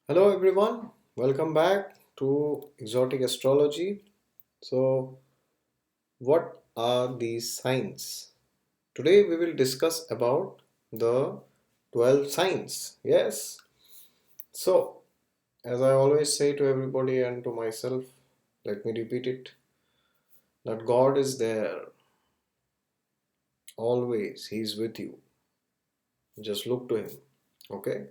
Hello everyone, welcome back to Exotic Astrology. So, what are these signs? Today we will discuss about the 12 signs. Yes. So, as I always say to everybody and to myself, let me repeat it that God is there always. He is with you. Just look to him. Okay?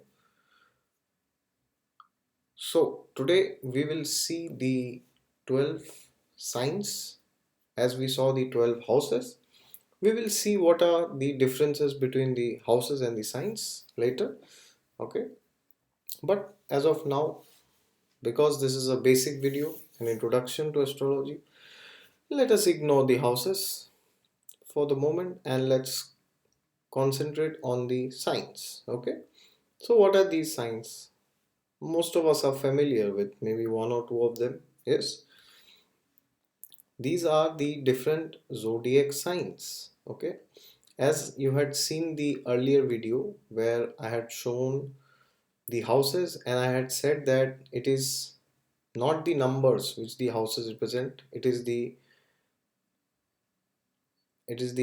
So, today we will see the 12 signs as we saw the 12 houses. We will see what are the differences between the houses and the signs later. Okay, but as of now, because this is a basic video, an introduction to astrology, let us ignore the houses for the moment and let's concentrate on the signs. Okay, so what are these signs? Most of us are familiar with maybe one or two of them. Yes, these are the different zodiac signs. Okay, as you had seen the earlier video where I had shown the houses and I had said that it is not the numbers which the houses represent, it is the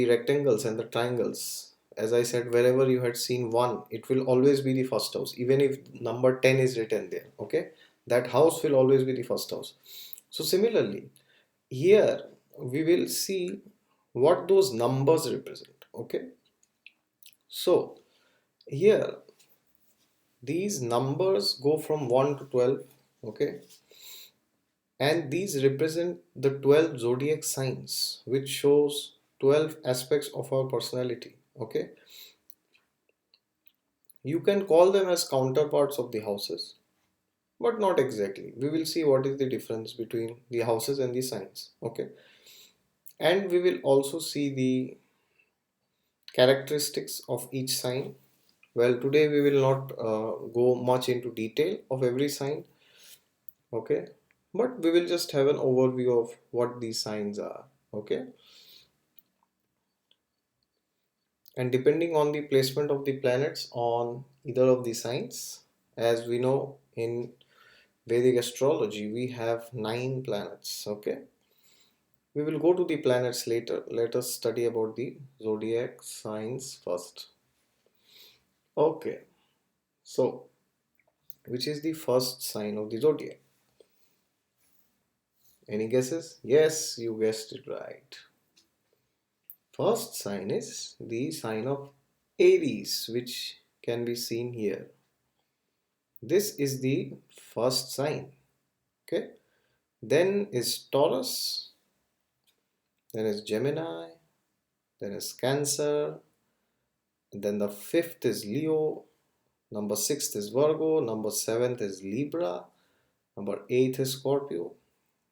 rectangles and the triangles. As I said, wherever you had seen one, it will always be the first house, even if number 10 is written there. Okay, that house will always be the first house. So similarly here we will see what those numbers represent. Okay, so here these numbers go from 1 to 12. Okay, and these represent the 12 zodiac signs which shows 12 aspects of our personality. Okay, you can call them as counterparts of the houses, but not exactly. We will see what is the difference between the houses and the signs. Okay, and we will also see the characteristics of each sign. Well, today we will not go much into detail of every sign. Okay, but we will just have an overview of what these signs are. Okay, and depending on the placement of the planets on either of the signs, as we know in Vedic astrology we have 9 planets. Okay, we will go to the planets later. Let us study about the zodiac signs first. Okay, so which is the first sign of the zodiac? Any guesses? Yes, you guessed it right. First sign is the sign of Aries, which can be seen here. This is the first sign. Okay, then is Taurus, then is Gemini, then is Cancer, then the fifth is Leo, number sixth is Virgo, number seventh is Libra, number eighth is Scorpio,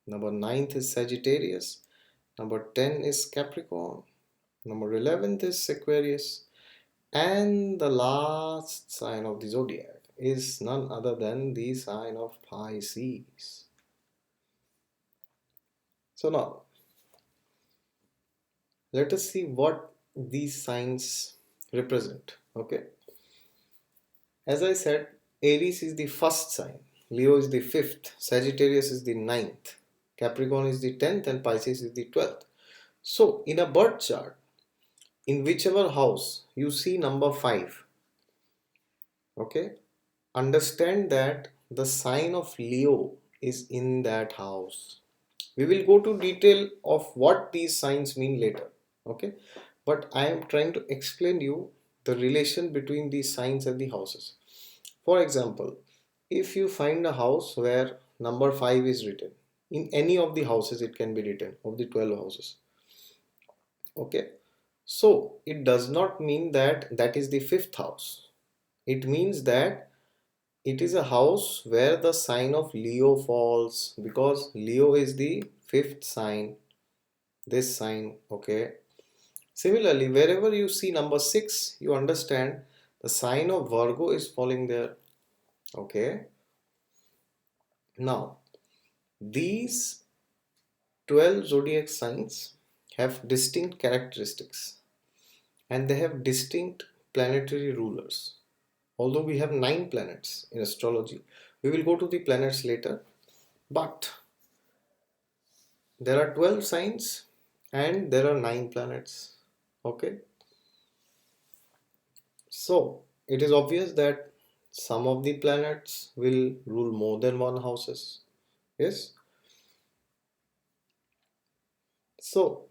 number ninth is Sagittarius, number 10 is Capricorn, number 11th is Aquarius, and the last sign of the zodiac is none other than the sign of Pisces. So now let us see what these signs represent. Okay, as I said, Aries is the first sign, Leo is the fifth, Sagittarius is the ninth, Capricorn is the 10th, and Pisces is the 12th. So in a birth chart, in whichever house you see number 5, okay, understand that the sign of Leo is in that house. We will go to detail of what these signs mean later. Okay, but I am trying to explain you the relation between these signs and the houses. For example, if you find a house where number 5 is written, in any of the houses it can be written of the 12 houses. Okay, so it does not mean that that is the fifth house. It means that it is a house where the sign of Leo falls, because Leo is the fifth sign, this sign. Okay, similarly, wherever you see number 6, you understand the sign of Virgo is falling there. Okay, now these 12 zodiac signs have distinct characteristics and they have distinct planetary rulers. Although we have 9 planets in astrology, we will go to the planets later. But there are 12 signs and there are 9 planets. Okay, so it is obvious that some of the planets will rule more than one houses. Yes, so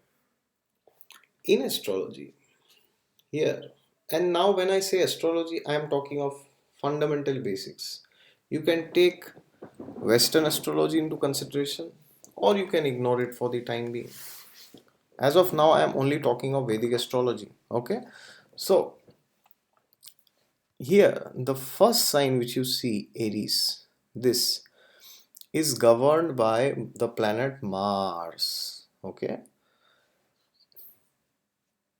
in astrology here, and now when I say astrology, I am talking of fundamental basics. You can take Western astrology into consideration, or you can ignore it for the time being. As of now, I am only talking of Vedic astrology. Okay, so here the first sign which you see, Aries, this is governed by the planet Mars. Okay,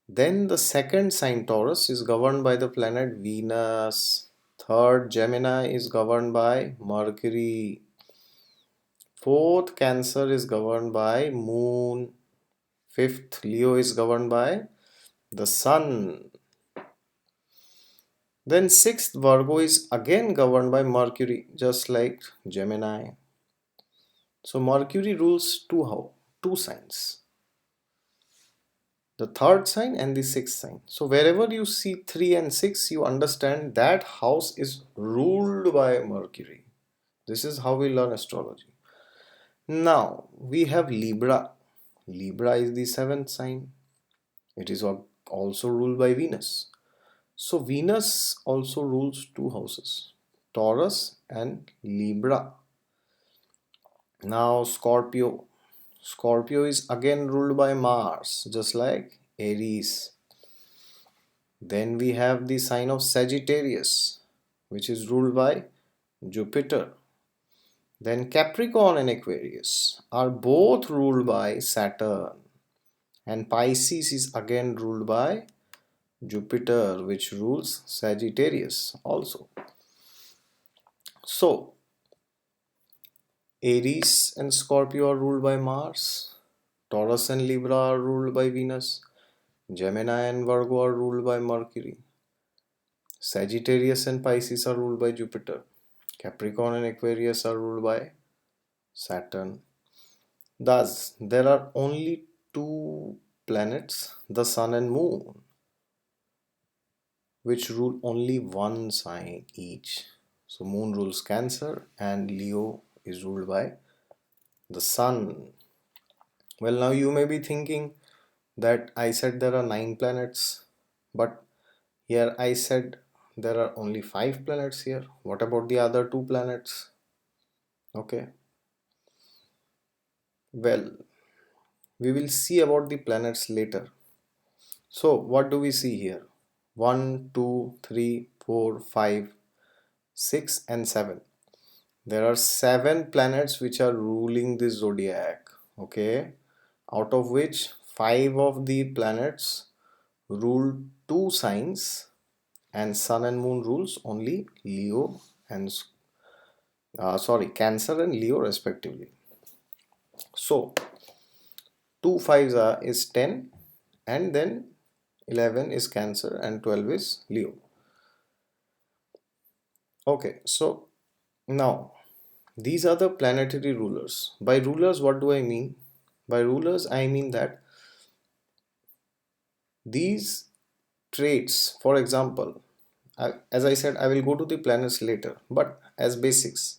then the second sign, Taurus, is governed by the planet Venus. Third, Gemini, is governed by Mercury. Fourth, Cancer, is governed by Moon. Fifth, Leo, is governed by the Sun. Then sixth, Virgo, is again governed by Mercury, just like Gemini. So Mercury rules two signs, the third sign and the sixth sign. So wherever you see 3 and 6, you understand that house is ruled by Mercury. This is how we learn astrology. Now we have Libra. Libra is the seventh sign. It is also ruled by Venus. So Venus also rules two houses, Taurus and Libra. Now Scorpio. Scorpio is again ruled by Mars, just like Aries. Then we have the sign of Sagittarius, which is ruled by Jupiter. Then Capricorn and Aquarius are both ruled by Saturn. And Pisces is again ruled by Jupiter, which rules Sagittarius also. So, Aries and Scorpio are ruled by Mars. Taurus and Libra are ruled by Venus. Gemini and Virgo are ruled by Mercury. Sagittarius and Pisces are ruled by Jupiter. Capricorn and Aquarius are ruled by Saturn. Thus, there are only two planets, the Sun and Moon, which rule only one sign each. So, Moon rules Cancer and Leo is ruled by the Sun. Well, now you may be thinking that I said there are 9 planets, but here I said there are only 5 planets here. What about the other 2 planets? Okay, well, we will see about the planets later. So, what do we see here? 1, 2, 3, 4, 5, 6, and 7. There are 7 planets which are ruling the zodiac. Okay, out of which 5 of the planets rule 2 signs, and Sun and Moon rules only Leo and Cancer and Leo respectively. So 2 fives is 10, and then 11 is Cancer and 12 is Leo. Okay, so now these are the planetary rulers. By rulers, what do I mean? By rulers, I mean that these traits, for example, as I said, I will go to the planets later, but as basics,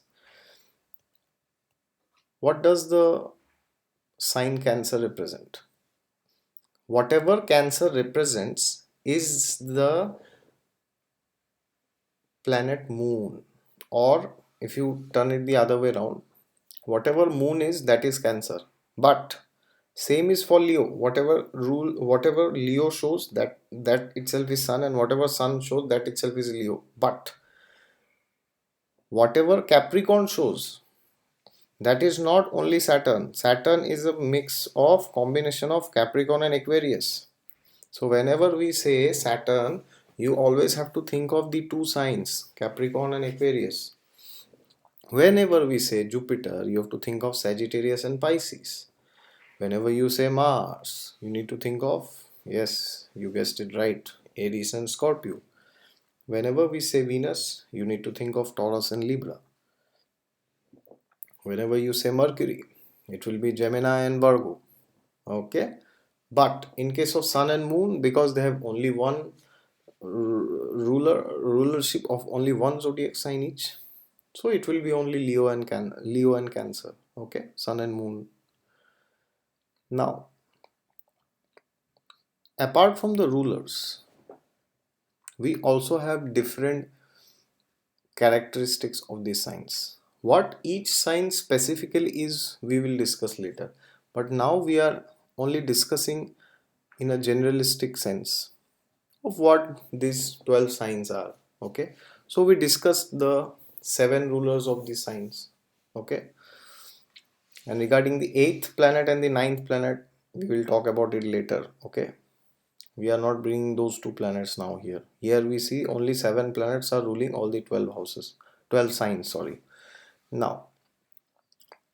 what does the sign Cancer represent? Whatever Cancer represents is the planet Moon, or if you turn it the other way around, whatever Moon is, that is Cancer. But same is for Leo. Whatever Leo shows, that itself is Sun, and whatever Sun shows, that itself is Leo. But whatever Capricorn shows, that is not only Saturn. Saturn is a mix of combination of Capricorn and Aquarius. So whenever we say Saturn, you always have to think of the two signs, Capricorn and Aquarius. Whenever we say Jupiter, you have to think of Sagittarius and Pisces. Whenever you say Mars, you need to think of, yes, you guessed it right, Aries and Scorpio. Whenever we say Venus, you need to think of Taurus and Libra. Whenever you say Mercury, it will be Gemini and Virgo. Okay, but in case of Sun and Moon, because they have only one rulership of only one zodiac sign each, so it will be only Leo and Cancer. Okay, Sun and Moon. Now, apart from the rulers, we also have different characteristics of these signs. What each sign specifically is, we will discuss later. But now we are only discussing in a generalistic sense of what these 12 signs are. Okay, so we discussed the 7 rulers of these signs. Okay, and regarding the 8th planet and the 9th planet, we will talk about it later. Okay, we are not bringing those two planets now here. Here we see only 7 planets are ruling all the 12 houses, 12 signs, sorry. Now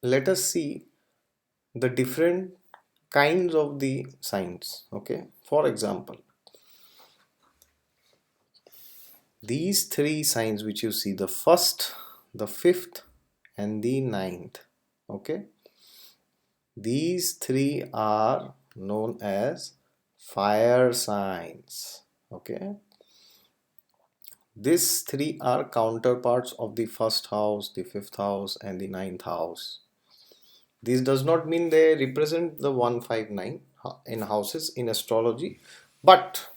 let us see the different kinds of the signs. Okay, for example, these 3 signs which you see, the first, the fifth and the ninth. Okay, these 3 are known as fire signs. Okay, these 3 are counterparts of the first house, the fifth house and the ninth house. This does not mean they represent the 159 in houses in astrology, but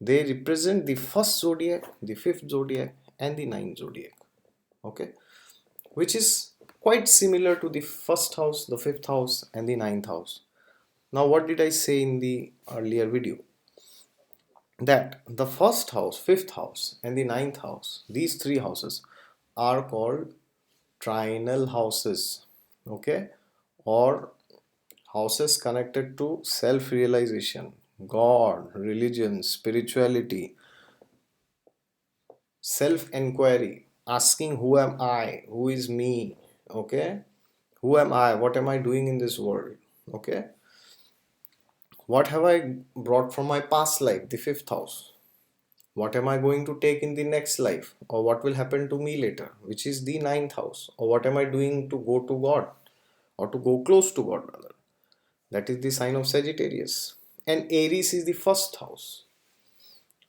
they represent the first zodiac, the fifth zodiac and the ninth zodiac. Okay, which is quite similar to the first house, the fifth house and the ninth house. Now what did I say in the earlier video? That the first house, fifth house and the ninth house, these 3 houses are called trinal houses. Okay, or houses connected to self-realization, God, religion, spirituality, self-enquiry, asking who am I, who is me. Okay, who am I, what am I doing in this world. Okay, what have I brought from my past life, the fifth house. What am I going to take in the next life, or what will happen to me later, which is the ninth house. Or what am I doing to go to God, or to go close to God rather. That is the sign of Sagittarius. And Aries is the first house,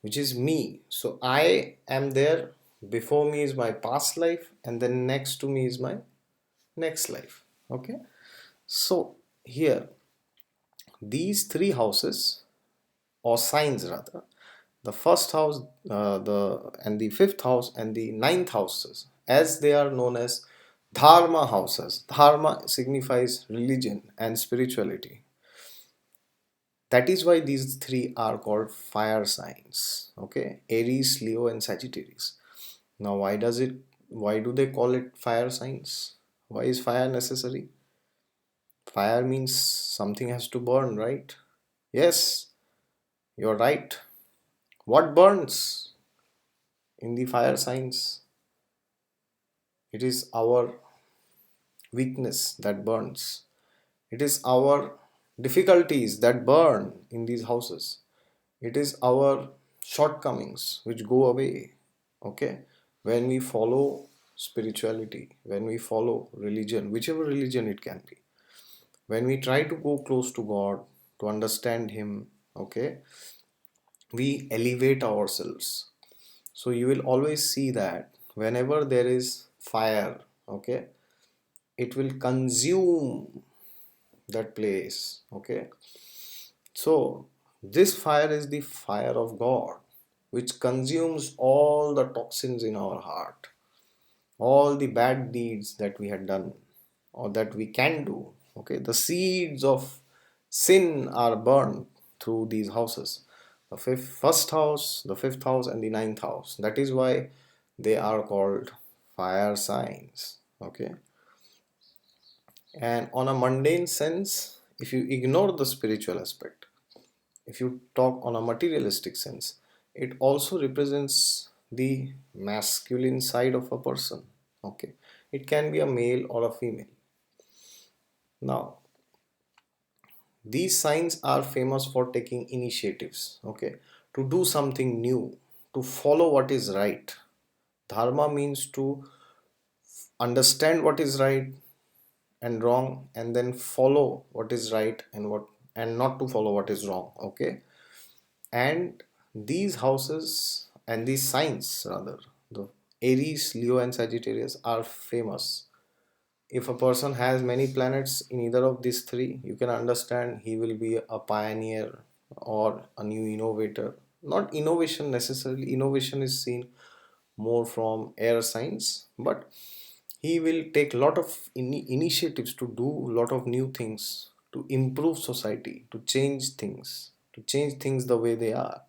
which is me. So I am there. Before me is my past life, and then next to me is my next life. Okay, so here these 3 houses, or signs rather, the first house, the fifth house and the ninth houses, as they are known as dharma houses. Dharma signifies religion and spirituality. That is why these 3 are called fire signs. Okay, Aries, Leo and Sagittarius. Now why do they call it fire signs? Why is fire necessary? Fire means something has to burn, right? Yes, you're right. What burns in the fire signs? It is our weakness that burns. It is our difficulties that burn in these houses. It is our shortcomings which go away. Okay, when we follow spirituality, when we follow religion, whichever religion it can be, when we try to go close to God, to understand Him, okay, we elevate ourselves. So you will always see that whenever there is fire, okay, it will consume that place. Okay, so this fire is the fire of God, which consumes all the toxins in our heart, all the bad deeds that we had done or that we can do. Okay, the seeds of sin are burned through these houses, the first house, the fifth house and the ninth house. That is why they are called fire signs. Okay, and on a mundane sense, if you ignore the spiritual aspect, if you talk on a materialistic sense, it also represents the masculine side of a person. Okay, it can be a male or a female. Now these signs are famous for taking initiatives, okay, to do something new, to follow what is right. Dharma means to understand what is right and wrong, and then follow what is right and not to follow what is wrong. Okay. And these houses and these signs, rather, the Aries, Leo, and Sagittarius, are famous. If a person has many planets in either of these three, you can understand he will be a pioneer or a new innovator. Not innovation necessarily, innovation is seen more from air signs, but he will take a lot of initiatives to do a lot of new things, to improve society, to change things the way they are.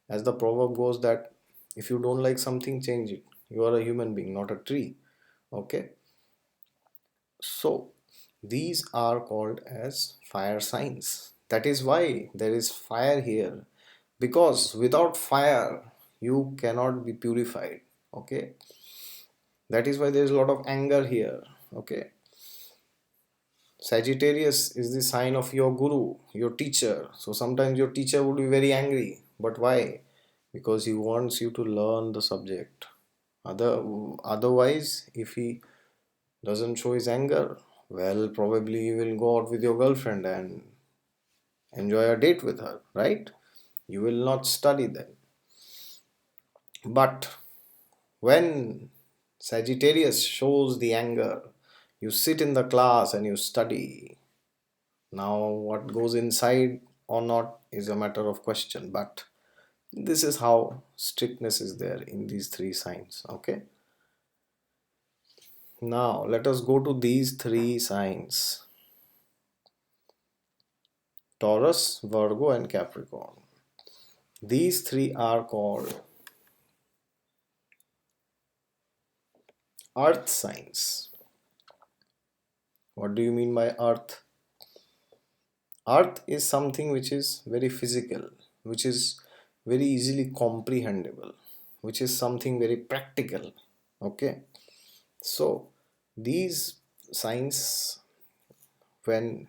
As the proverb goes, that if you don't like something, change it. You are a human being, not a tree. Okay. So these are called as fire signs. That is why there is fire here, because without fire you cannot be purified. Okay. That is why there is a lot of anger here. Okay. Sagittarius is the sign of your guru, your teacher. So sometimes your teacher would be very angry. But why? Because he wants you to learn the subject. Otherwise, if he doesn't show his anger, well, probably you will go out with your girlfriend and enjoy a date with her, right? You will not study then. But when Sagittarius shows the anger, you sit in the class and you study. Now, what goes inside or not is a matter of question, but this is how strictness is there in these three signs. Okay. Now, let us go to these three signs: Taurus, Virgo, and Capricorn. These three are called earth signs. What do you mean by earth? Earth is something which is very physical, which is very easily comprehensible, which is something very practical. Okay. So, these signs, when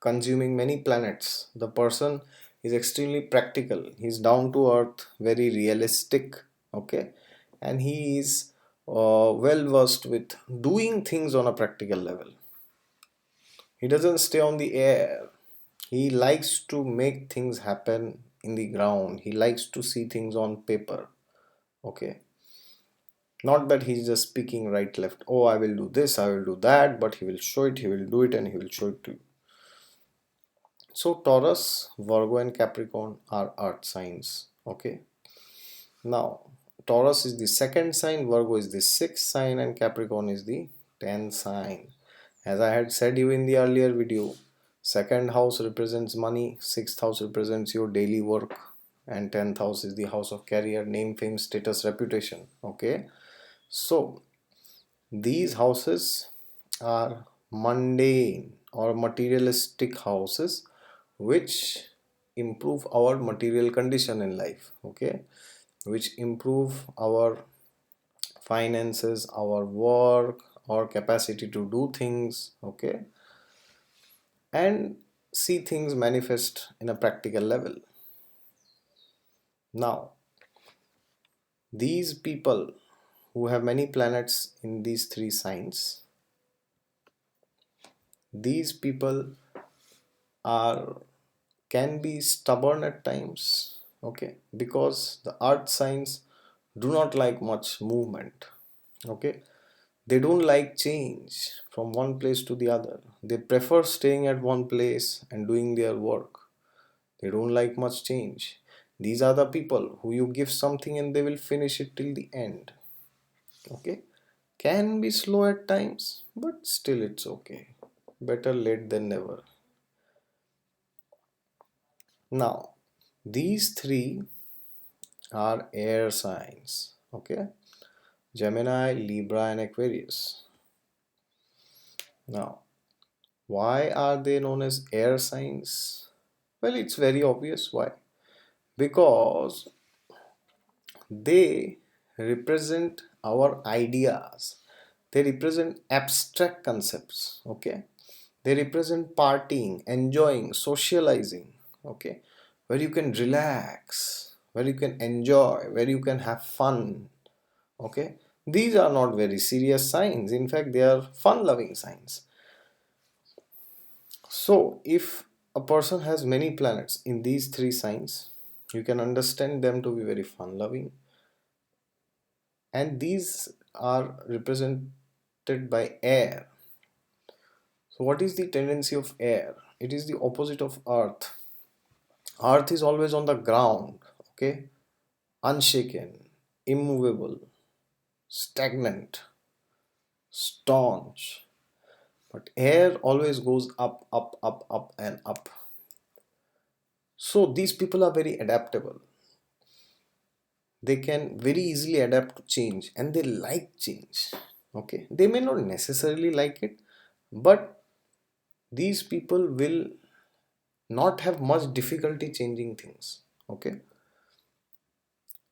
consuming many planets, the person is extremely practical. He's down to earth, very realistic. Okay. And he is well versed with doing things on a practical level. He doesn't stay on the air. He likes to make things happen in the ground. He likes to see things on paper. Okay. Not that he's just speaking right, left. Oh, I will do this, I will do that, but he will show it, he will do it, and he will show it to you. So, Taurus, Virgo, and Capricorn are earth signs. Okay. Now, Taurus is the second sign, Virgo is the sixth sign, and Capricorn is the 10th sign. As I had said you in the earlier video, second house represents money, sixth house represents your daily work, and 10th house is the house of career, name, fame, status, reputation. Okay. So, these houses are mundane or materialistic houses which improve our material condition in life. Okay. Which improve our finances, our work, our capacity to do things. Okay. And see things manifest in a practical level. Now, these people who have many planets in these three signs, these people are can be stubborn at times. Okay, because the earth signs do not like much movement. Okay, they don't like change from one place to the other. They prefer staying at one place and doing their work. They don't like much change. These are the people who you give something and they will finish it till the end. Okay, can be slow at times, but still it's okay. Better late than never. Now, these three are air signs. Okay, Gemini, Libra, and Aquarius. Now, why are they known as air signs? Well, it's very obvious why. Because they represent our ideas, they represent abstract concepts. Okay, they represent partying, enjoying, socializing. Okay, where you can relax, where you can enjoy, where you can have fun. Okay, these are not very serious signs. In fact, they are fun loving signs. So if a person has many planets in these three signs, you can understand them to be very fun loving, and these are represented by air. So what is the tendency of air? It is the opposite of earth. Earth is always on the ground, okay, unshaken, immovable, stagnant, staunch. But air always goes up, up, up, up, and up. So these people are very adaptable. They can very easily adapt to change and they like change. Okay, they may not necessarily like it, but these people will not have much difficulty changing things. Okay,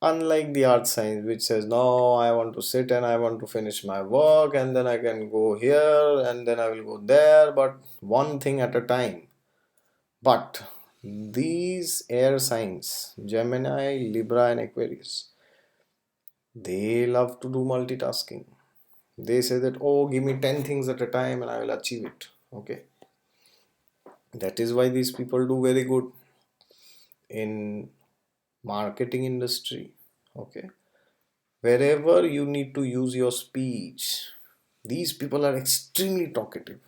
unlike the art science which says no, I want to sit and I want to finish my work and then I can go here and then I will go there, but one thing at a time. But these air signs, Gemini, Libra, and Aquarius, they love to do multitasking. They say that, oh, give me 10 things at a time and I will achieve it. Okay, that is why these people do very good in marketing industry. Okay, wherever you need to use your speech, these people are extremely talkative.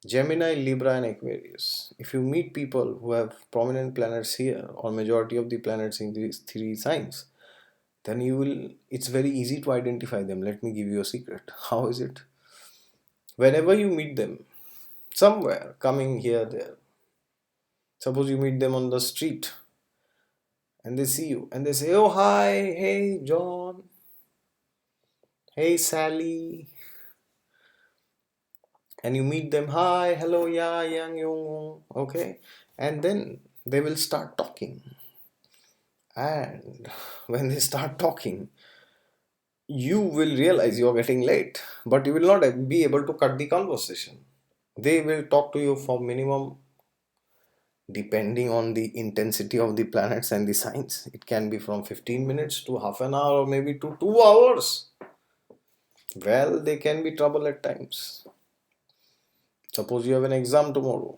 Gemini, Libra, and Aquarius. If you meet people who have prominent planets here, or majority of the planets in these three signs, then you will, it's very easy to identify them. Let me give you a secret. How is it? Whenever you meet them, somewhere, coming here, there, suppose you meet them on the street and they see you and they say, oh, hi, hey, John, hey, Sally, and you meet them, hi, hello, yeah, yang, yung, okay, and then they will start talking. And when they start talking, you will realize you are getting late, but you will not be able to cut the conversation. They will talk to you for minimum, depending on the intensity of the planets and the signs, it can be from 15 minutes to half an hour or maybe to 2 hours. Well, they can be trouble at times. Suppose you have an exam tomorrow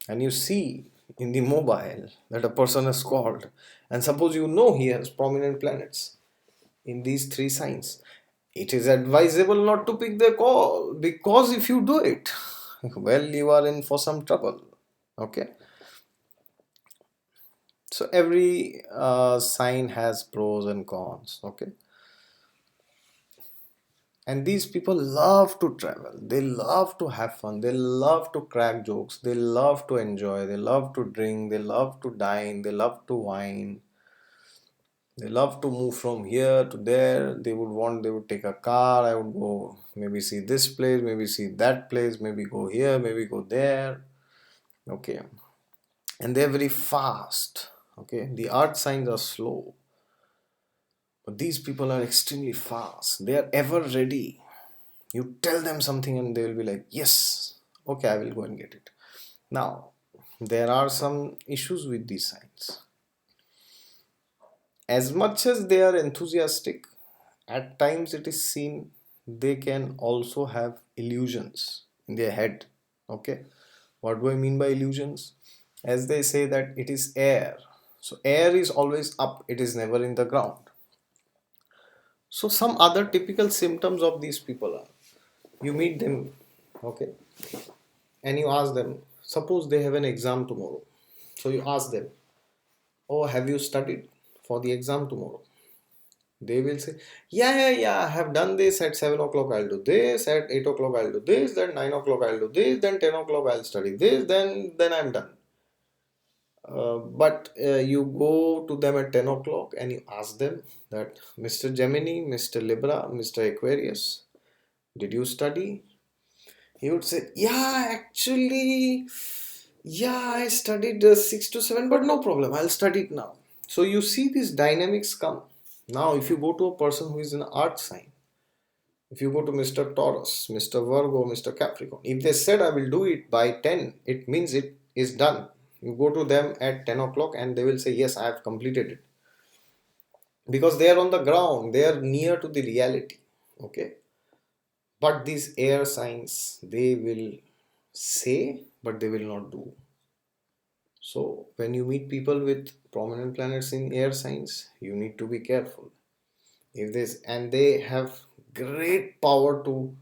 and you see in the mobile that a person has called, and suppose you know he has prominent planets in these three signs, it is advisable not to pick the call, because if you do it, well, you are in for some trouble. Okay, so every sign has pros and cons. Okay, and these people love to travel, they love to have fun, they love to crack jokes, they love to enjoy, they love to drink, they love to dine, they love to wine, they love to move from here to there. They would take a car, I would go maybe see this place, maybe see that place, maybe go here, maybe go there. Okay, and they're very fast. Okay, the art signs are slow, but these people are extremely fast, they are ever ready. You tell them something and they will be like, yes, okay, I will go and get it. Now, there are some issues with these signs. As much as they are enthusiastic, at times it is seen they can also have illusions in their head. Okay, what do I mean by illusions? As they say that it is air, so air is always up, it is never in the ground. So some other typical symptoms of these people are, you meet them, okay, and you ask them, suppose they have an exam tomorrow, so you ask them, oh, have you studied for the exam tomorrow? They will say, yeah, I have done this. At 7 o'clock I'll do this, at 8 o'clock I'll do this, then 9 o'clock I'll do this, then 10 o'clock I'll study this, then I'm done. But you go to them at 10 o'clock and you ask them that, Mr. Gemini, Mr. Libra, Mr. Aquarius, did you study? He would say, yeah, actually, yeah, I studied 6 to 7, but no problem, I'll study it now. So you see these dynamics come. Now, if you go to a person who is an art sign, if you go to Mr. Taurus, Mr. Virgo, Mr. Capricorn, if they said I will do it by 10, it means it is done. You go to them at 10 o'clock and they will say, yes, I have completed it. Because they are on the ground, they are near to the reality. Okay. But these air signs, they will say, but they will not do. So when you meet people with prominent planets in air signs, you need to be careful. If this, and they have great power to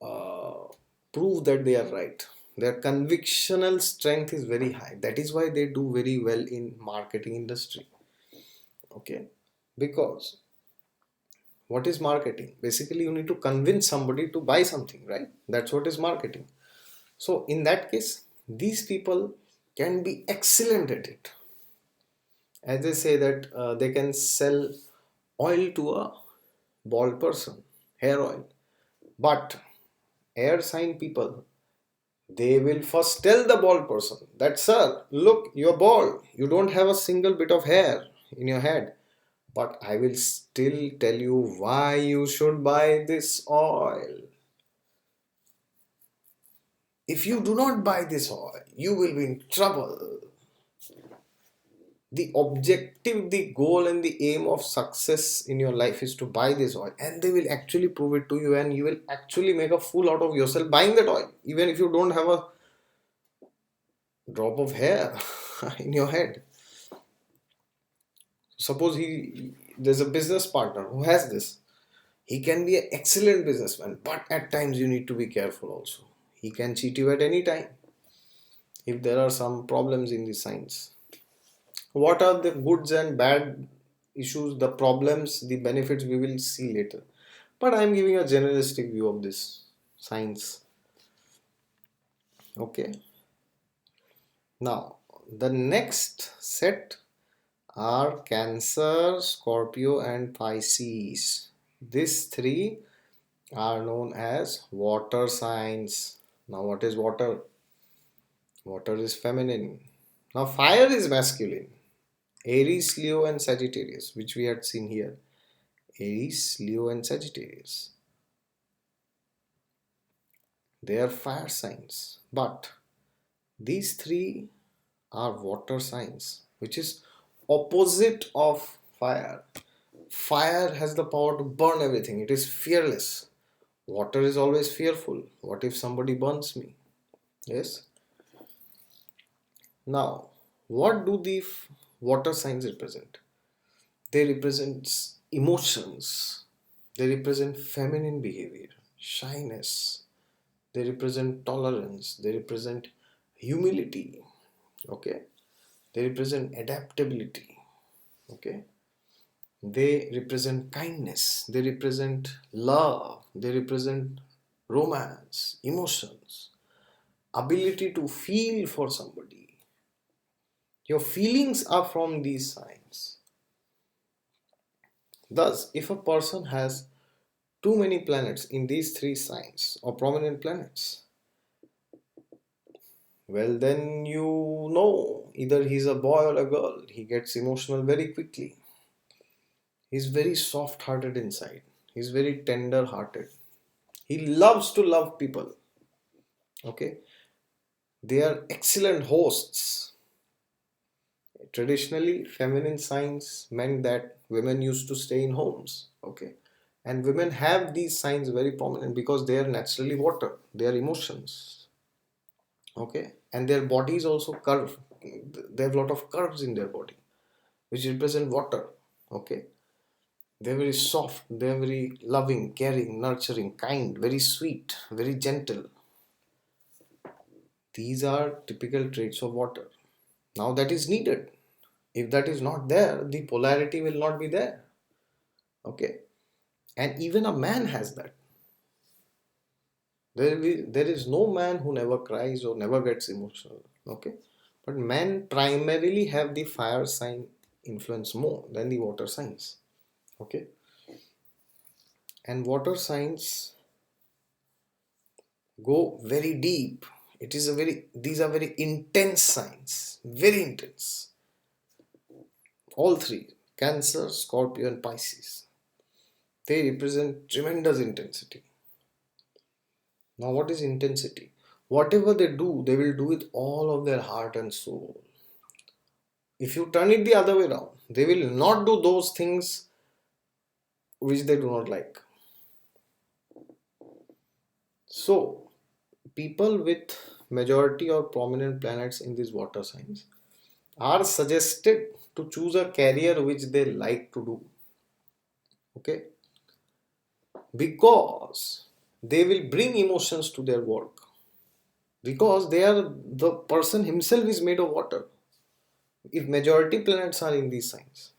uh, prove that they are right. Their convictional strength is very high. That is why they do very well in marketing industry. Okay, because what is marketing? Basically, you need to convince somebody to buy something, right? That's what is marketing. So in that case, these people can be excellent at it. As they say that they can sell oil to a bald person, hair oil. But air sign people, they will first tell the bald person that, sir, look, you're bald. You don't have a single bit of hair in your head. But I will still tell you why you should buy this oil. If you do not buy this oil, you will be in trouble. The objective, the goal, and the aim of success in your life is to buy this oil, and they will actually prove it to you, and you will actually make a fool out of yourself buying that oil, even if you don't have a drop of hair in your head. Suppose there's a business partner who has this. He can be an excellent businessman, but at times you need to be careful also. He can cheat you at any time if there are some problems in the science. What are the goods and bad issues, the problems, the benefits we will see later. But I am giving a generalistic view of this science. Okay. Now, the next set are Cancer, Scorpio, and Pisces. These three are known as water signs. Now, what is water? Water is feminine. Now, fire is masculine. Aries, Leo, and Sagittarius, which we had seen here. Aries, Leo, and Sagittarius. They are fire signs. But these three are water signs, which is opposite of fire. Fire has the power to burn everything. It is fearless. Water is always fearful. What if somebody burns me? Yes. Now, what do the water signs represent? They represent emotions. They represent feminine behavior, shyness. They represent tolerance. They represent humility. Okay. They represent adaptability. Okay. They represent kindness. They represent love. They represent romance, emotions, ability to feel for somebody. Your feelings are from these signs. Thus, if a person has too many planets in these three signs or prominent planets, well, then you know either he's a boy or a girl. He gets emotional very quickly. He's very soft hearted inside. He's very tender hearted. He loves to love people. Okay. They are excellent hosts. Traditionally, feminine signs meant that women used to stay in homes. Okay. And women have these signs very prominent because they are naturally water. They are emotions. Okay. And their bodies also curve. They have a lot of curves in their body, which represent water. Okay. They're very soft, they're very loving, caring, nurturing, kind, very sweet, very gentle. These are typical traits of water. Now that is needed. If that is not there, the polarity will not be there. Okay. And even a man has that. There is no man who never cries or never gets emotional. Okay. But men primarily have the fire sign influence more than the water signs. Okay. And water signs go very deep. These are very intense signs, very intense. All three, Cancer, Scorpio, and Pisces, they represent tremendous intensity. Now, what is intensity? Whatever they do, they will do with all of their heart and soul. If you turn it the other way around, they will not do those things which they do not like. So, people with majority or prominent planets in these water signs are suggested to choose a career which they like to do. Okay, because they will bring emotions to their work, because they are, the person himself is made of water. If majority planets are in these signs,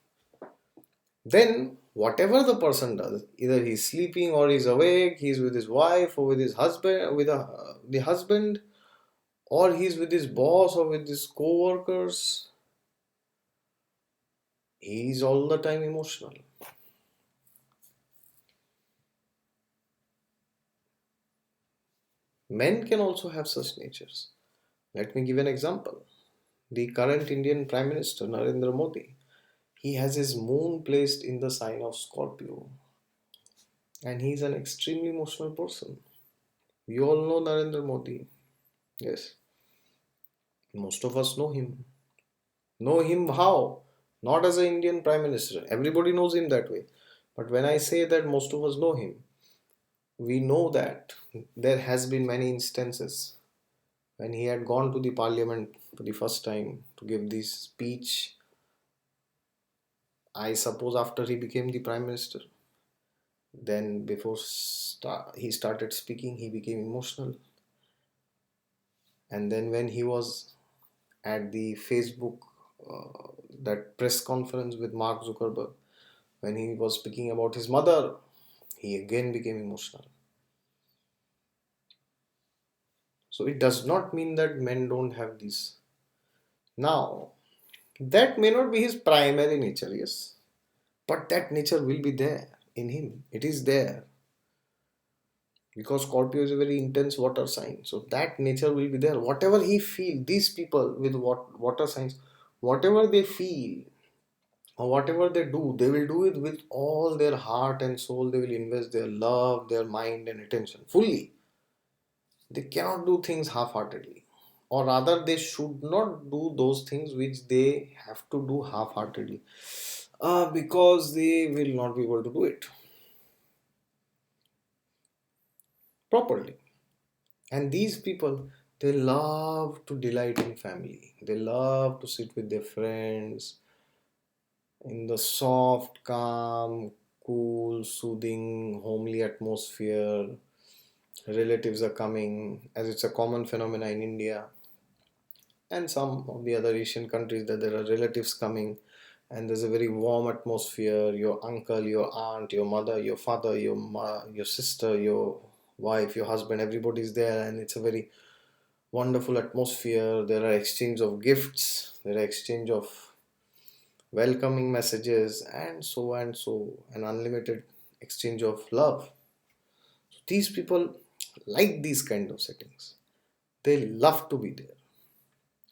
then whatever the person does, either he's sleeping or he's awake, he's with his wife or with his husband, the husband, or he's with his boss or with his co-workers, he's all the time emotional. Men can also have such natures. Let me give an example. The current Indian Prime Minister Narendra Modi, he has his moon placed in the sign of Scorpio, and he's an extremely emotional person. We all know Narendra Modi. Yes, most of us know him. Know him how? Not as an Indian Prime Minister. Everybody knows him that way. But when I say that most of us know him, we know that there has been many instances when he had gone to the parliament for the first time to give this speech. I suppose after he became the prime minister, then before he started speaking, he became emotional. And then when he was at the Facebook, that press conference with Mark Zuckerberg, when he was speaking about his mother, he again became emotional. So it does not mean that men don't have this. Now, that may not be his primary nature, yes, but that nature will be there in him. It is there because Scorpio is a very intense water sign. So that nature will be there. Whatever he feel, these people with water signs, whatever they feel or whatever they do, they will do it with all their heart and soul. They will invest their love, their mind and attention fully. They cannot do things half-heartedly, or rather they should not do those things which they have to do half-heartedly, because they will not be able to do it properly. And these people, they love to delight in family, they love to sit with their friends in the soft, calm, cool, soothing, homely atmosphere. Relatives are coming, as it's a common phenomenon in India and some of the other Asian countries, that there are relatives coming and there's a very warm atmosphere. Your uncle, your aunt, your mother, your father, your sister, your wife, your husband, everybody's there, and it's a very wonderful atmosphere. There are exchange of gifts, there are exchange of welcoming messages, and so an unlimited exchange of love. So these people like these kind of settings. They love to be there,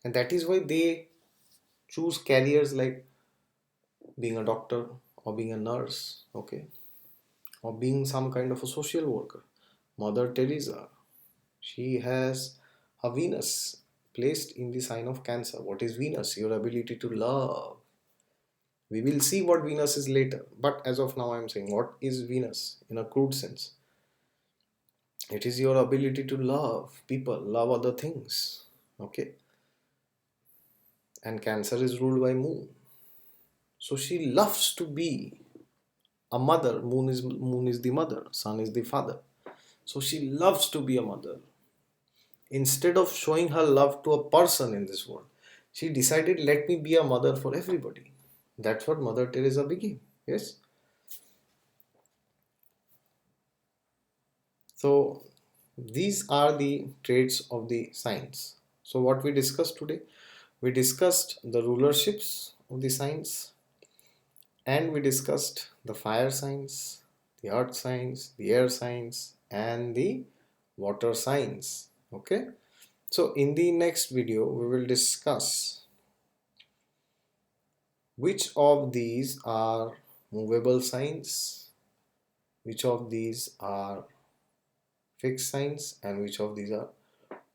and that is why they choose careers like being a doctor or being a nurse, okay, or being some kind of a social worker. Mother Teresa, she has her Venus placed in the sign of Cancer. What is Venus? Your ability to love. We will see what Venus is later, but as of now, I'm saying what is Venus in a crude sense. It is your ability to love people, love other things, okay. And Cancer is ruled by Moon, so she loves to be a mother. Moon is the mother, Sun is the father. So she loves to be a mother. Instead of showing her love to a person in this world, she decided, let me be a mother for everybody. That's what Mother Teresa became. Yes. So these are the traits of the signs. So what we discussed today, we discussed the rulerships of the signs, and we discussed the fire signs, the earth signs, the air signs, and the water signs. Okay. So in the next video, we will discuss which of these are movable signs, which of these are fixed signs, and which of these are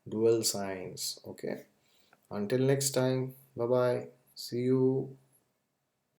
dual signs. Okay, until next time, bye bye, see you.